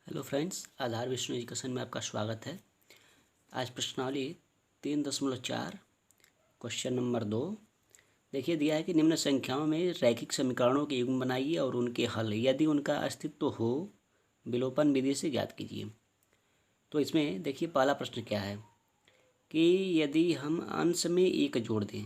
Hello friends, आधार Vishnu education में आपका स्वागत है। आज प्रश्नावली 3.4 क्वेश्चन नंबर 2। देखिए, दिया है कि निम्न संख्याओं में रैखिक समीकरणों के युग्म बनाइए और उनके हल यदि उनका अस्तित्व हो विलोपन विधि से ज्ञात कीजिए। तो इसमें देखिए, पहला प्रश्न क्या है कि यदि हम अंश में एक जोड़ दें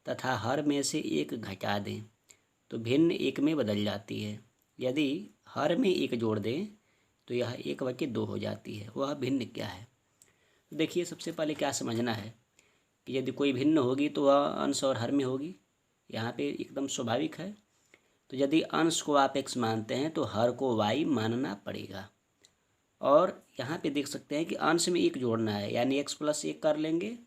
तथा हर में से एक घटा दें तो भिन्न एक में बदल जाती है। यदि हर में एक जोड़ दें तो यह 1/2 हो जाती है। वह भिन्न क्या है? तो देखिए, सबसे पहले क्या समझना है कि यदि कोई भिन्न होगी तो वह अंश और हर में होगी। यहाँ पे एकदम स्वाभाविक है। तो यदि अंश को आप x मानते हैं तो हर को y मानना पड़ेगा। और यहाँ पे देख सकते हैं कि अंश में एक जोड़ना है, यानी x+1 कर लेंगे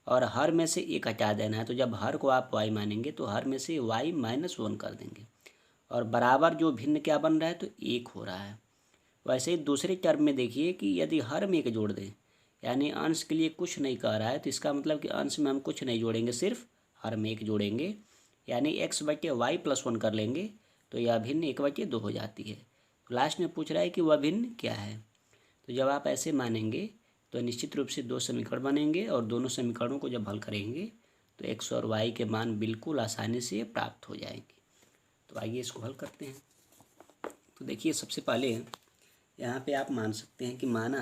और हर में से एक हटा देना है। तो जब हर को आप y मानेंगे तो हर में से y-1 कर देंगे और बराबर जो भिन्न क्या बन रहा है, तो 1 हो रहा है। वैसे ही दूसरे टर्म में देखिए कि यदि हर में एक जोड़ दें, यानी अंश के लिए कुछ नहीं कह रहा है, तो इसका मतलब कि अंश में हम कुछ नहीं जोड़ेंगे, सिर्फ हर में एक जोड़ेंगे, यानी x/y+1 कर लेंगे तो यह भिन्न 1/2 हो जाती है। तो लास्ट में पूछ रहा है कि वह भिन्न क्या है। तो जब आप ऐसे मानेंगे तो निश्चित रूप से 2 समीकरण बनेंगे और दोनों समीकरणों को जब हल करेंगे तो x और y के मान बिल्कुल आसानी से प्राप्त हो जाएंगे। तो आइए इसको हल करते हैं। तो देखिए, सबसे पहले यहाँ पे आप मान सकते हैं कि माना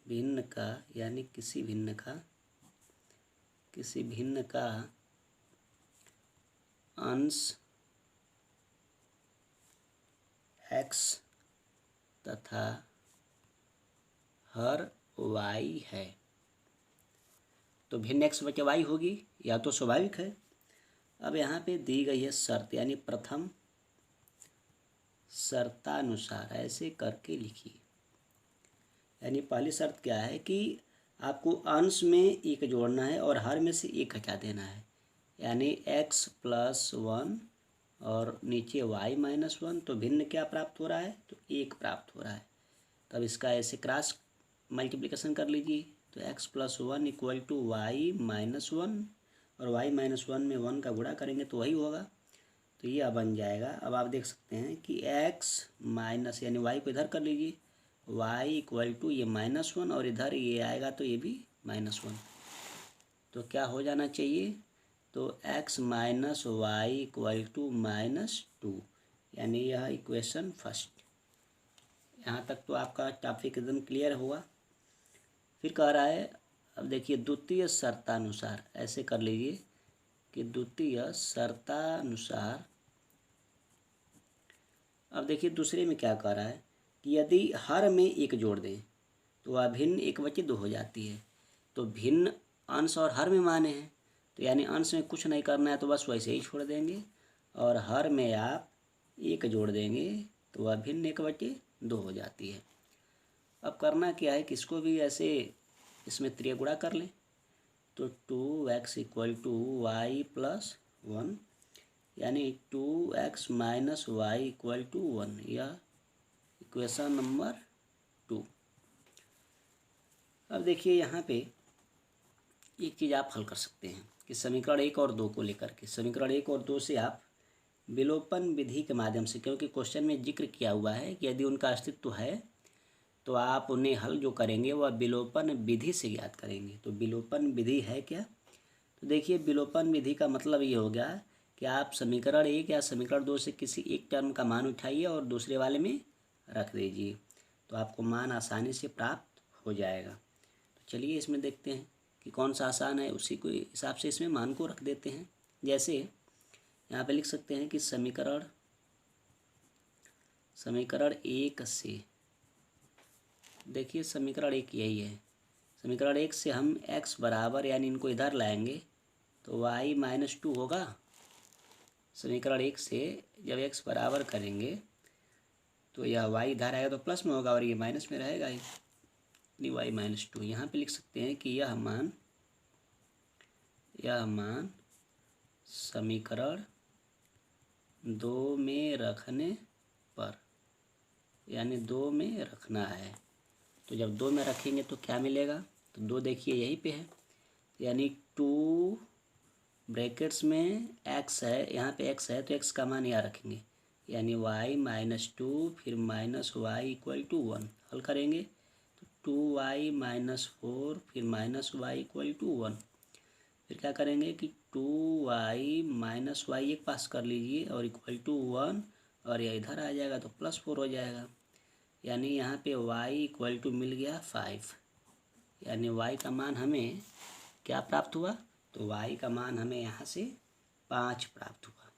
भिन्न का, यानी किसी भिन्न का अंश x तथा हर y है तो भिन्न x/y होगी, या तो स्वाभाविक है। अब यहाँ पे दी गई है शर्त, यानी प्रथम शर्तानुसार ऐसे करके लिखिए। यानी पहली शर्त क्या है कि आपको अंश में एक जोड़ना है और हर में से एक हटा देना है, यानी x+1 और नीचे y-1। तो भिन्न क्या प्राप्त हो रहा है, तो 1 प्राप्त हो रहा है। तब इसका ऐसे क्रॉस मल्टीप्लिकेशन कर लीजिए, तो x+1 = y-1 और y-1 में 1 का गुणा करेंगे तो वही होगा, तो यह बन जाएगा। अब आप देख सकते हैं कि x- यानी y को इधर कर लीजिए, y = ये -1 और इधर ये आएगा तो ये भी -1। तो क्या हो जाना चाहिए, तो x - y = -2, यानी यह इक्वेशन फर्स्ट। यहाँ तक तो आपका टॉपिक एकदम क्लियर हुआ। फिर कह रहा है, अब देखिए, द्वितीय शर्तानुसार ऐसे कर लीजिए कि द्वितीय शर्तानुसार। अब देखिए, दूसरे में क्या कह रहा है कि यदि हर में एक जोड़ दें तो वह भिन्न 1/2 हो जाती है। तो भिन्न अंश और हर में माने हैं, तो यानी अंश में कुछ नहीं करना है, तो बस वैसे ही छोड़ देंगे और हर में आप एक जोड़ देंगे तो वह भिन्न 1/2 हो जाती है। अब करना क्या है कि इसको भी ऐसे इसमें त्रिय गुणा कर लें, तो 2x = y+1, यानी 2x - y = 1, यह इक्वेशन नंबर 2। अब देखिए, यहाँ पे एक चीज़ आप हल कर सकते हैं कि समीकरण 1 और 2 को लेकर के, समीकरण 1 और 2 से आप विलोपन विधि के माध्यम से, क्योंकि क्वेश्चन में जिक्र किया हुआ है कि यदि उनका अस्तित्व है तो आप उन्हें हल जो करेंगे वह विलोपन विधि से ज्ञात करेंगे। तो विलोपन विधि है क्या, तो देखिए, विलोपन विधि का मतलब ये हो गया कि आप समीकरण 1 या समीकरण 2 से किसी एक टर्म का मान उठाइए और दूसरे वाले में रख दीजिए, तो आपको मान आसानी से प्राप्त हो जाएगा। तो चलिए इसमें देखते हैं कि कौन सा आसान है, उसी को हिसाब से इसमें मान को रख देते हैं। जैसे यहाँ पे लिख सकते हैं कि समीकरण 1 से, देखिए समीकरण 1 यही है। समीकरण 1 से हम x बराबर, यानी इनको इधर लाएंगे तो y-2 होगा। समीकरण 1 से जब x बराबर करेंगे तो यह y इधर आएगा तो प्लस में होगा और ये माइनस में रहेगा ही, y-2। यहाँ पे लिख सकते हैं कि यह मान समीकरण 2 में रखने पर, यानी 2 में रखना है। तो जब 2 में रखेंगे तो क्या मिलेगा, तो 2 देखिए यहीं पे है, यानी 2 ब्रैकेट्स में x है, यहाँ पे x है तो x का मान यहाँ रखेंगे, यानी y-2 फिर -y=1 हल करेंगे तो 2y-4 फिर -y=1। फिर क्या करेंगे कि 2y-y एक पास कर लीजिए और =1 और यह इधर आ जाएगा तो +4 हो जाएगा, यानी यहाँ पे y मिल गया 5, यानी y का मान हमें क्या प्राप्त हुआ, तो y का मान हमें यहाँ से 5 प्राप्त हुआ।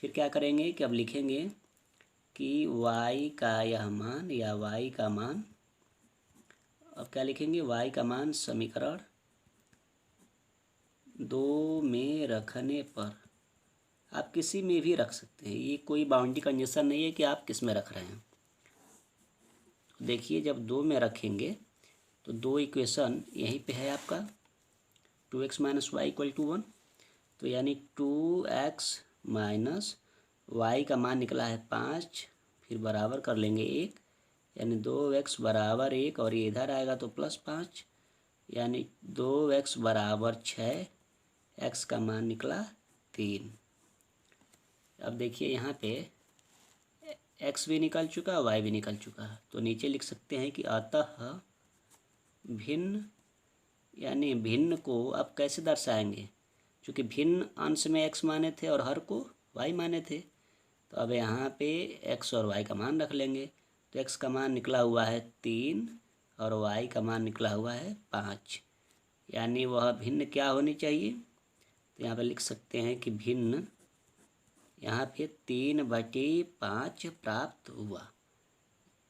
फिर क्या करेंगे कि अब लिखेंगे कि y का यह मान या y का मान, अब क्या लिखेंगे, y का मान समीकरण 2 में रखने पर, आप किसी में भी रख सकते हैं, ये कोई बाउंड्री कंडीशन नहीं है कि आप किस में रख रहे हैं। देखिए जब 2 में रखेंगे तो 2 इक्वेशन यहीं पे है आपका 2x - y=1, तो यानी 2x - y का मान निकला है 5, फिर बराबर कर लेंगे 1, यानी 2x बराबर 1 और ये इधर आएगा तो +5, यानी 2x बराबर 6, x का मान निकला 3। अब देखिए यहाँ पे x भी निकल चुका, y भी निकल चुका, तो नीचे लिख सकते हैं कि अतः भिन्न, यानी भिन्न को अब कैसे दर्शाएंगे, क्योंकि भिन्न अंश में x माने थे और हर को y माने थे, तो अब यहाँ पे x और y का मान रख लेंगे, तो x का मान निकला हुआ है 3 और y का मान निकला हुआ है 5, यानी वह भिन्न क्या होनी चाहिए, तो यहाँ पे लिख सकते हैं कि भिन्न यहाँ पे 3/5 प्राप्त हुआ।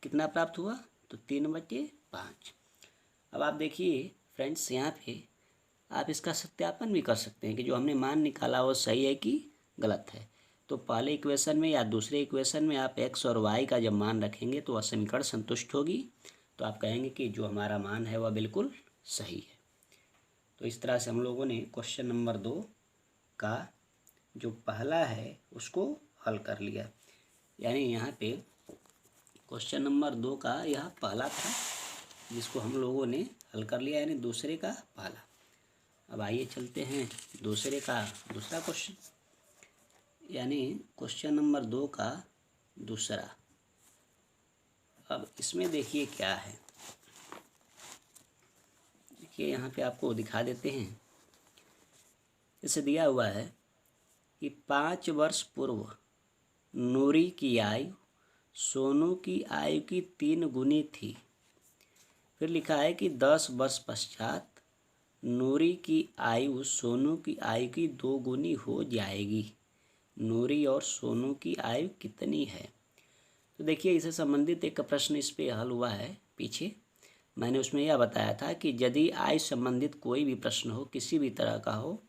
कितना प्राप्त हुआ, तो 3/5। अब आप देखिए फ्रेंड्स, यहाँ पे आप इसका सत्यापन भी कर सकते हैं कि जो हमने मान निकाला वो सही है कि गलत है। तो पहले इक्वेशन में या दूसरे इक्वेशन में आप x और y का जब मान रखेंगे तो वह समीकरण संतुष्ट होगी, तो आप कहेंगे कि जो हमारा मान है वह बिल्कुल सही है। तो इस तरह से हम लोगों ने क्वेश्चन नंबर 2 का जो पहला है उसको हल कर लिया, यानी यहाँ पे क्वेश्चन नंबर 2 का यह पहला था जिसको हम लोगों ने हल कर लिया, यानी दूसरे का पहला। अब आइए चलते हैं दूसरे का दूसरा क्वेश्चन, यानी क्वेश्चन नंबर 2 का दूसरा। अब इसमें देखिए क्या है, देखिए यहाँ पे आपको दिखा देते हैं। इसे दिया हुआ है कि 5 वर्ष पूर्व नूरी की आयु सोनू की आयु की 3 गुनी थी। फिर लिखा है कि 10 वर्ष पश्चात नूरी की आयु सोनू की आयु की 2 गुनी हो जाएगी। नूरी और सोनू की आयु कितनी है। तो देखिए इससे संबंधित एक प्रश्न इस पे हल हुआ है पीछे। मैंने उसमें यह बताया था कि यदि आयु संबंधित कोई भी प्रश्न हो, किसी भी तरह का हो,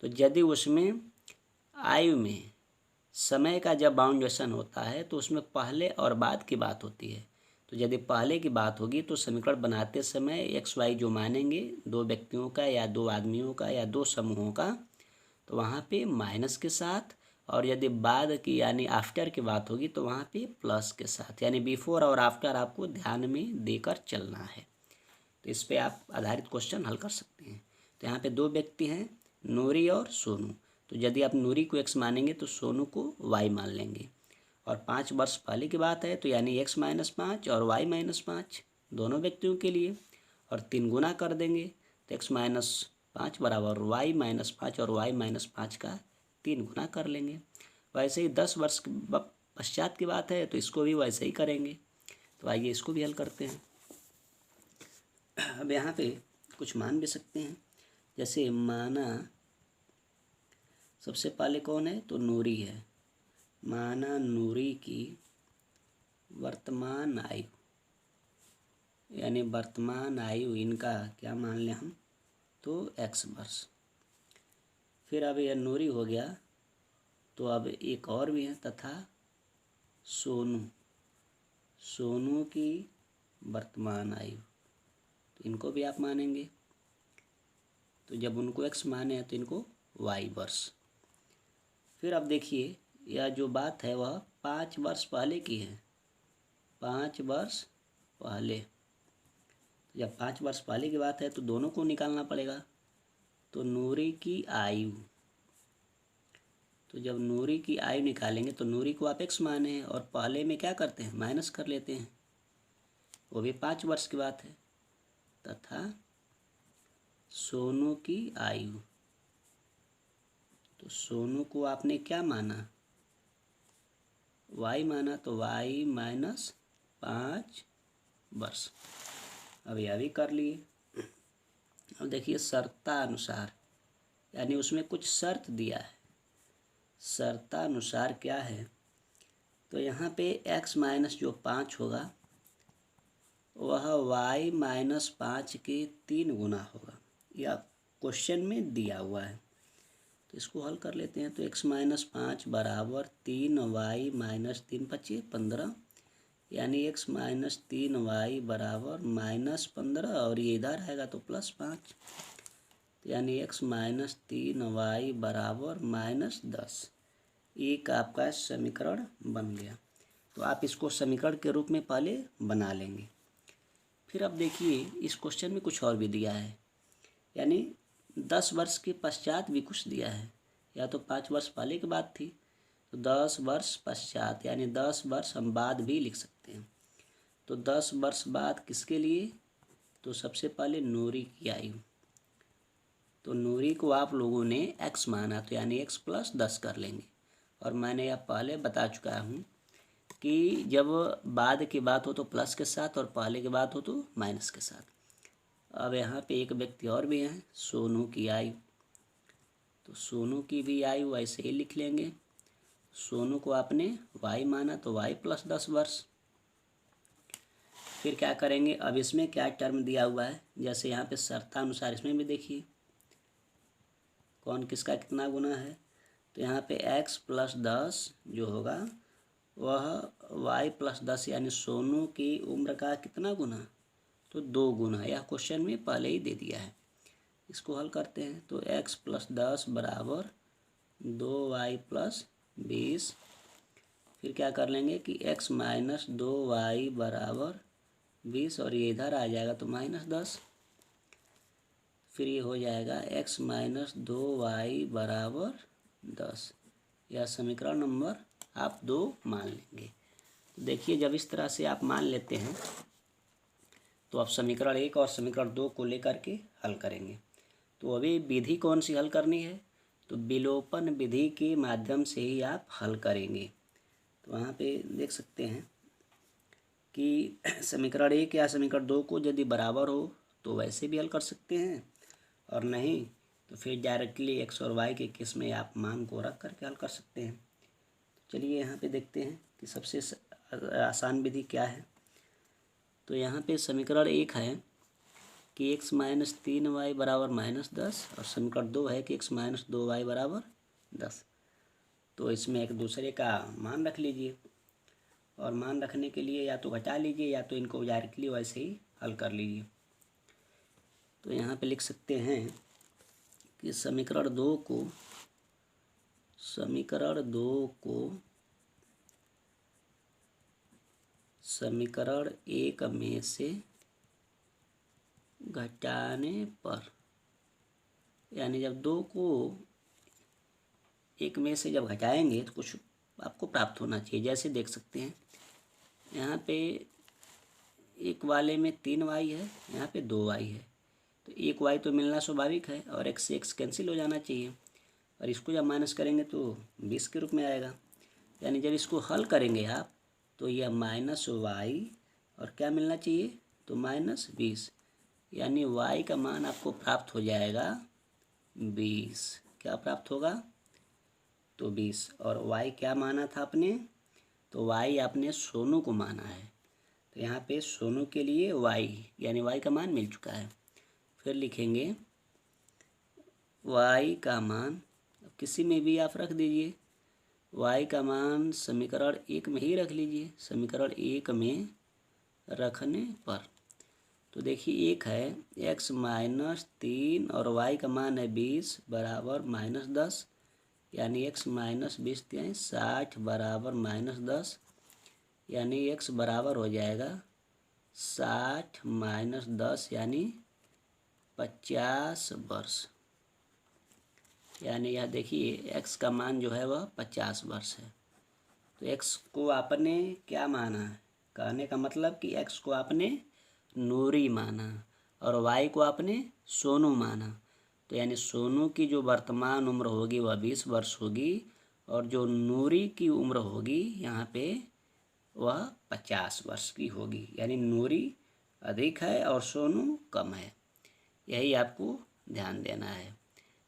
तो यदि उसमें आयु में समय का जब बाउंडेशन होता है तो उसमें पहले और बाद की बात होती है। तो यदि पहले की बात होगी तो समीकरण बनाते समय एक्स वाई जो मानेंगे, 2 व्यक्तियों का या 2 आदमियों का या 2 समूहों का, तो वहाँ पे माइनस के साथ, और यदि बाद की यानी आफ्टर की बात होगी तो वहाँ पे प्लस के साथ, यानी बिफोर और आफ्टर आपको ध्यान में देकर चलना है। तो इस पर आप आधारित क्वेश्चन हल कर सकते हैं। तो यहाँ पे 2 व्यक्ति हैं, नूरी और सोनू। तो यदि आप नूरी को x मानेंगे तो सोनू को y मान लेंगे, और 5 वर्ष पहले की बात है तो यानी x - 5 और y - 5 दोनों व्यक्तियों के लिए, और 3 गुना कर देंगे तो x - 5 बराबर y - 5 और y - 5 का 3 गुना कर लेंगे। वैसे ही 10 वर्ष पश्चात की बात है तो इसको भी वैसे ही करेंगे। तो आइए इसको भी हल करते हैं। अब यहाँ पे कुछ मान भी सकते हैं, जैसे माना सबसे पहले कौन है, तो नूरी है। माना नूरी की वर्तमान आयु, यानी वर्तमान आयु इनका क्या मान लें हम, तो x वर्ष। फिर अब यह नूरी हो गया, तो अब एक और भी है तथा सोनू, सोनू की वर्तमान आयु, तो इनको भी आप मानेंगे। तो जब उनको x माने हैं तो इनको y वर्ष। फिर अब देखिए यह जो बात है वह 5 वर्ष पहले की है, 5 वर्ष पहले। जब 5 वर्ष पहले की बात है तो दोनों को निकालना पड़ेगा। तो नूरी की आयु, तो जब नूरी की आयु निकालेंगे तो नूरी को आप x माने हैं और पहले में क्या करते हैं, माइनस कर लेते हैं, वो भी 5 वर्ष की बात है। तथा सोनू की आयु, तो सोनू को आपने क्या माना, y माना, तो y माइनस 5 वर्ष। अब यह भी कर लिए। अब देखिए शर्तानुसार, यानी उसमें कुछ शर्त दिया है। शर्तानुसार क्या है, तो यहाँ पे x माइनस जो 5 होगा वह y माइनस 5 के 3 गुना होगा, या क्वेश्चन में दिया हुआ है। तो इसको हल कर लेते हैं। तो x माइनस 5 बराबर 3y माइनस 3 पच्चीस 15, यानी x माइनस 3y बराबर माइनस 15, और ये इधर आएगा तो प्लस 5, यानी x माइनस 3y बराबर माइनस 10। एक आपका समीकरण बन गया। तो आप इसको समीकरण के रूप में पहले बना लेंगे। फिर अब देखिए इस क्वेश्चन में कुछ और भी दिया है, यानी 10 वर्ष के पश्चात भी कुछ दिया है, या तो 5 वर्ष पहले की बात थी, तो 10 वर्ष पश्चात, यानी 10 वर्ष हम बाद भी लिख सकते हैं। तो 10 वर्ष बाद किसके लिए, तो सबसे पहले नूरी की आयु। तो नूरी को आप लोगों ने x माना, तो यानी x प्लस 10 कर लेंगे। और मैंने यह पहले बता चुका हूँ कि जब बाद की बात हो तो प्लस के साथ, और पहले की बात हो तो माइनस के साथ। अब यहाँ पे एक व्यक्ति और भी हैं, सोनू की आयु। तो सोनू की भी आयु ऐसे ही लिख लेंगे। सोनू को आपने y माना, तो y प्लस 10 वर्ष। फिर क्या करेंगे, अब इसमें क्या टर्म दिया हुआ है, जैसे यहाँ पे शर्तानुसार इसमें भी देखिए कौन किसका कितना गुना है। तो यहाँ पे x प्लस 10 जो होगा वह y प्लस 10, यानी सोनू की उम्र का कितना गुना, तो 2 गुना। यह क्वेश्चन में पहले ही दे दिया है। इसको हल करते हैं। तो x प्लस 10 बराबर 2y प्लस 20। फिर क्या कर लेंगे कि x माइनस 2y बराबर 20, और ये इधर आ जाएगा तो माइनस 10। फिर ये हो जाएगा x माइनस 2y बराबर 10। यह समीकरण नंबर आप 2 मान लेंगे। देखिए जब इस तरह से आप मान लेते हैं तो आप समीकरण 1 और समीकरण 2 को लेकर के हल करेंगे। तो अभी विधि कौन सी हल करनी है, तो विलोपन विधि के माध्यम से ही आप हल करेंगे। तो वहाँ पे देख सकते हैं कि समीकरण 1 या समीकरण 2 को यदि बराबर हो तो वैसे भी हल कर सकते हैं, और नहीं तो फिर डायरेक्टली x और y के केस में आप मान को रख करके हल कर सकते हैं। चलिए यहाँ पे देखते हैं कि सबसे आसान विधि क्या है। तो यहाँ पे समीकरण 1 है कि x माइनस 3y बराबर माइनस 10, और समीकरण 2 है कि x माइनस 2y बराबर 10। तो इसमें एक दूसरे का मान रख लीजिए, और मान रखने के लिए या तो घटा लीजिए या तो इनको डायरेक्टली वैसे ही हल कर लीजिए। तो यहाँ पे लिख सकते हैं कि समीकरण 2 को समीकरण 1 में से घटाने पर, यानी जब 2 को 1 में से जब घटाएंगे तो कुछ आपको प्राप्त होना चाहिए। जैसे देख सकते हैं यहाँ पे एक वाले में 3y है, यहाँ पे 2y है, तो 1y तो मिलना स्वाभाविक है, और x से x कैंसिल हो जाना चाहिए, और इसको जब माइनस करेंगे तो 20 के रूप में आएगा। यानी जब इसको हल करेंगे आप तो यह माइनस y, और क्या मिलना चाहिए, तो माइनस 20, यानी y का मान आपको प्राप्त हो जाएगा 20। क्या प्राप्त होगा, तो 20। और y क्या माना था आपने, तो y आपने सोनू को माना है, तो यहाँ पे सोनू के लिए y यानी y का मान मिल चुका है। फिर लिखेंगे y का मान, किसी में भी आप रख दीजिए, y का मान समीकरण 1 में ही रख लीजिए। समीकरण 1 में रखने पर तो देखिए 1 है x माइनस 3 और y का मान है 20 बराबर माइनस 10, यानी x माइनस 20 60 बराबर माइनस 10, यानी x बराबर हो जाएगा 60 माइनस 10 यानी 50 वर्ष। यानी यह देखिए एक्स का मान जो है वह 50 वर्ष है। तो एक्स को आपने क्या माना है, कहने का मतलब कि एक्स को आपने नूरी माना और वाई को आपने सोनू माना। तो यानी सोनू की जो वर्तमान उम्र होगी वह 20 वर्ष होगी और जो नूरी की उम्र होगी यहाँ पे वह 50 वर्ष की होगी। यानी नूरी अधिक है और सोनू कम है, यही आपको ध्यान देना है।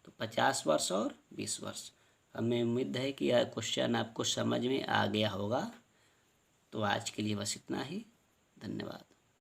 तो 50 वर्ष और 20 वर्ष। हमें उम्मीद है कि यह क्वेश्चन आपको समझ में आ गया होगा। तो आज के लिए बस इतना ही। धन्यवाद।